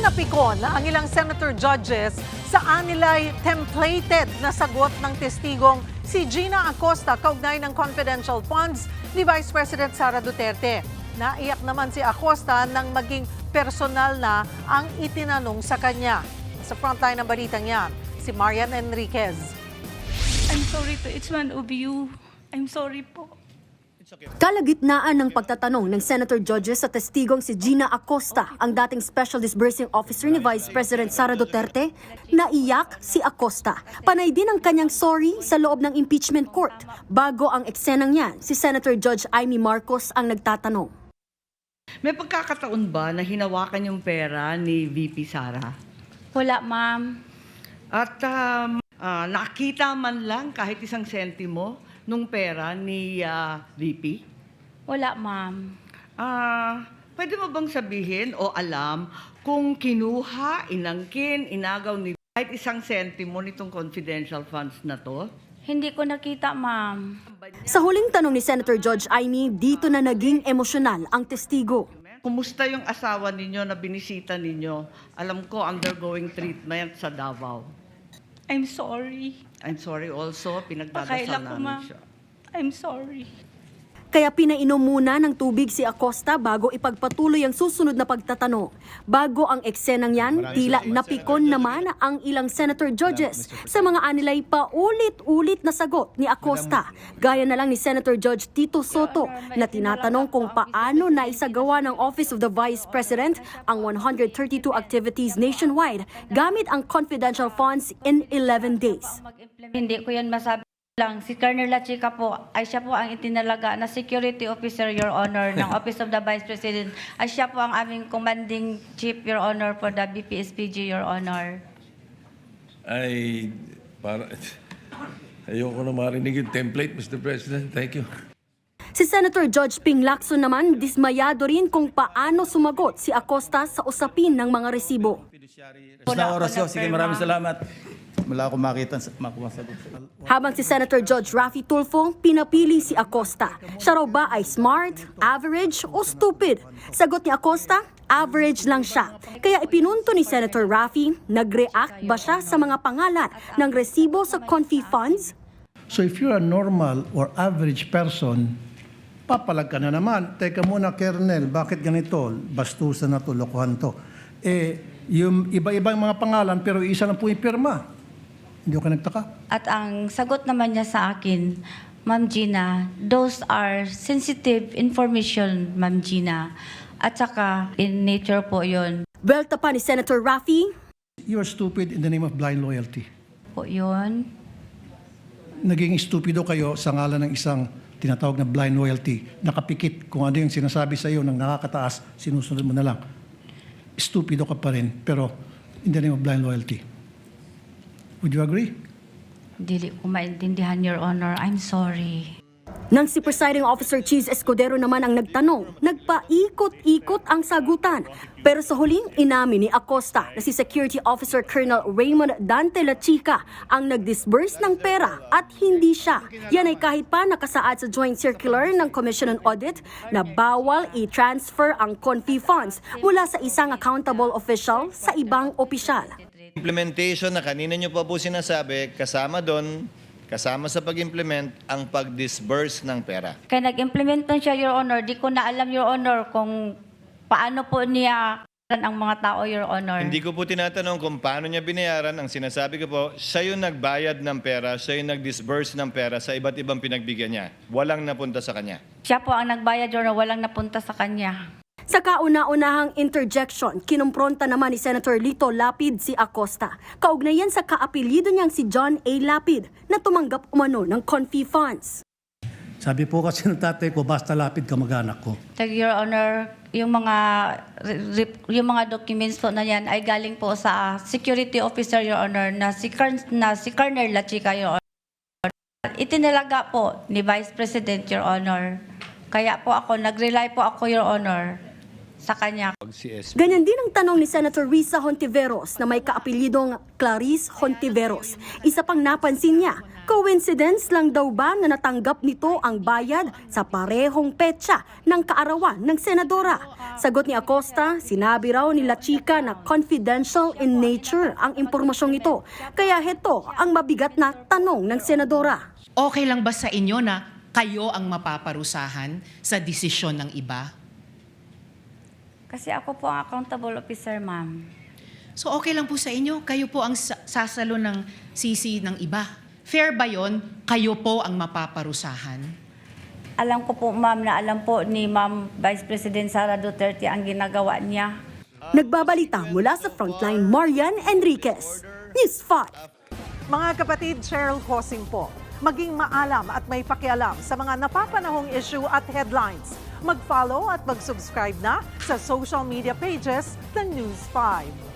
napikon ang ilang senator judges sa anilay templated na sagot ng testigong si Gina Acosta kaugnay ng confidential funds ni Vice President Sara Duterte. Naiyak naman si Acosta nang maging personal na ang itinanong sa kanya. Sa frontline ng balitang yan, si Marian Enriquez. I'm sorry to each one of you. I'm sorry po. Kalagitnaan ng pagtatanong ng Senator Judges sa testigong si Gina Acosta, ang dating Special Disbursing Officer ni Vice President Sara Duterte, naiyak si Acosta. Panay din ang kanyang sorry sa loob ng impeachment court. Bago ang eksenang yan, si Senator Judge Amy Marcos ang nagtatanong. May pagkakataon ba na hinawakan yung pera ni VP Sara? Wala, ma'am. At nakita man lang kahit isang sentimo nung pera ni VP? Wala, ma'am. Pwede mo bang sabihin o alam kung kinuha, inangkin, inagaw ni kahit isang sentimo nitong confidential funds na to? Hindi ko nakita, ma'am. Sa huling tanong ni Senator Judge Amy, dito na naging emosyonal ang testigo. Kumusta yung asawa ninyo na binisita ninyo? Alam ko, undergoing treatment sa Davao. I'm sorry. I'm sorry also, pinagdadasal Pakaila ko, namin ma'am. siya. I'm sorry. Kaya pinainom muna ng tubig si Acosta bago ipagpatuloy ang susunod na pagtatanong. Bago ang eksenang yan, tila napikon naman ang ilang senator judges sa mga anilay paulit-ulit na sagot ni Acosta. Gaya na lang ni Senator Judge Tito Soto na tinatanong kung paano naisagawa ng Office of the Vice President ang 132 activities nationwide gamit ang confidential funds in 11 days. Hindi ko yan masabi lang. Si Colonel La Chica po, ay siya po ang itinalaga na security officer, Your Honor, ng Office of the Vice President. Ay siya po ang aming commanding chief, Your Honor, for the BPSPG, Your Honor. Ayoko na marinig yung template, Mr. President. Thank you. Si Senator Judge Ping Lacson naman dismayado rin kung paano sumagot si Acosta sa usapin ng mga resibo. Sa oras ko, sige, maraming salamat. Wala akong makuha sagot. Habang si Senator Judge Raffy Tulfo, pinapili si Acosta. Siya raw ba ay smart, average o stupid? Sagot ni Acosta, average lang siya. Kaya ipinunto ni Senator Raffy, nag-react ba siya sa mga pangalan ng resibo sa Confi funds? So if you're a normal or average person, papalag ka na naman. Teka muna, Colonel, bakit ganito? Bastusan na to, lokohan to. Yung iba-ibang mga pangalan pero isa lang po yung pirma. Hindi ko nagtaka. At ang sagot naman niya sa akin, Ma'am Gina, those are sensitive information, Ma'am Gina. At saka, in nature po yun. Welta pa ni Senator Raffy, You're stupid in the name of blind loyalty. Po yun. Naging stupido kayo sa ngalan ng isang tinatawag na blind loyalty. Nakapikit kung ano yung sinasabi sa iyo ng nakakataas, sinusunod mo na lang. Stupido ka pa rin, pero in the name of blind loyalty. Would you agree? Dili ko maintindihan, Your Honor. I'm sorry. nang si Presiding Officer Cheese Escudero naman ang nagtanong, nagpaikot-ikot ang sagutan. Pero sa huling inamin ni Acosta na si Security Officer Colonel Raymond Dante La Chica ang nag-disburse ng pera at hindi siya. Yan ay kahit pa nakasaad sa Joint Circular ng Commission on Audit na bawal i-transfer ang Confi funds mula sa isang accountable official sa ibang opisyal. Implementation na kanina nyo pa po sinasabi, kasama sa pag-implement ang pag-disburse ng pera. Kaya nag-implement na siya, Your Honor. Di ko na alam, Your Honor, kung paano po niya ang mga tao, Your Honor. Hindi ko po tinatanong kung paano niya binayaran. Ang sinasabi ko po, siya yung nagbayad ng pera, siya yung nag-disburse ng pera sa iba't ibang pinagbigyan niya. Walang napunta sa kanya. Siya po ang nagbayad, Your Honor. Walang napunta sa kanya. Sa kauna-unahang interjection, kinumpronta naman ni Senator Lito Lapid si Acosta. Kaugnayan sa kaapelyido niyang si John A. Lapid na tumanggap umano ng Confi funds. Sabi po kasi ng tatay ko, basta Lapid kamag-anak ko. Your Honor, yung mga documents po na yan ay galing po sa security officer, Your Honor, na si Colonel La Chica, Your Honor. Itinalaga po ni Vice President, Your Honor. Kaya po ako, nag-rely po ako, Your Honor. sa kanya. Ganyan din ang tanong ni Senator Risa Hontiveros na may kaapelyidong Clarice Hontiveros. Isa pang napansin niya, coincidence lang daw ba na natanggap nito ang bayad sa parehong petsa ng kaarawan ng senadora? Sagot ni Acosta, sinabi raw ni La Chica na confidential in nature ang impormasyong ito. Kaya heto ang mabigat na tanong ng senadora. Okay lang ba sa inyo na kayo ang mapaparusahan sa desisyon ng iba? Kasi ako po ang accountable officer, ma'am. So okay lang po sa inyo, kayo po ang sasalo ng sisi ng iba. Fair ba yon? Kayo po ang mapaparusahan? Alam ko po, ma'am, na alam po ni Ma'am Vice President Sara Duterte ang ginagawa niya. Nagbabalita mula sa Frontline, Marian Enriquez, News 5. Mga kapatid, Cheryl Cosing po. Maging maalam at may pakialam sa mga napapanahong issue at headlines. Mag-follow at mag-subscribe na sa social media pages ng News 5.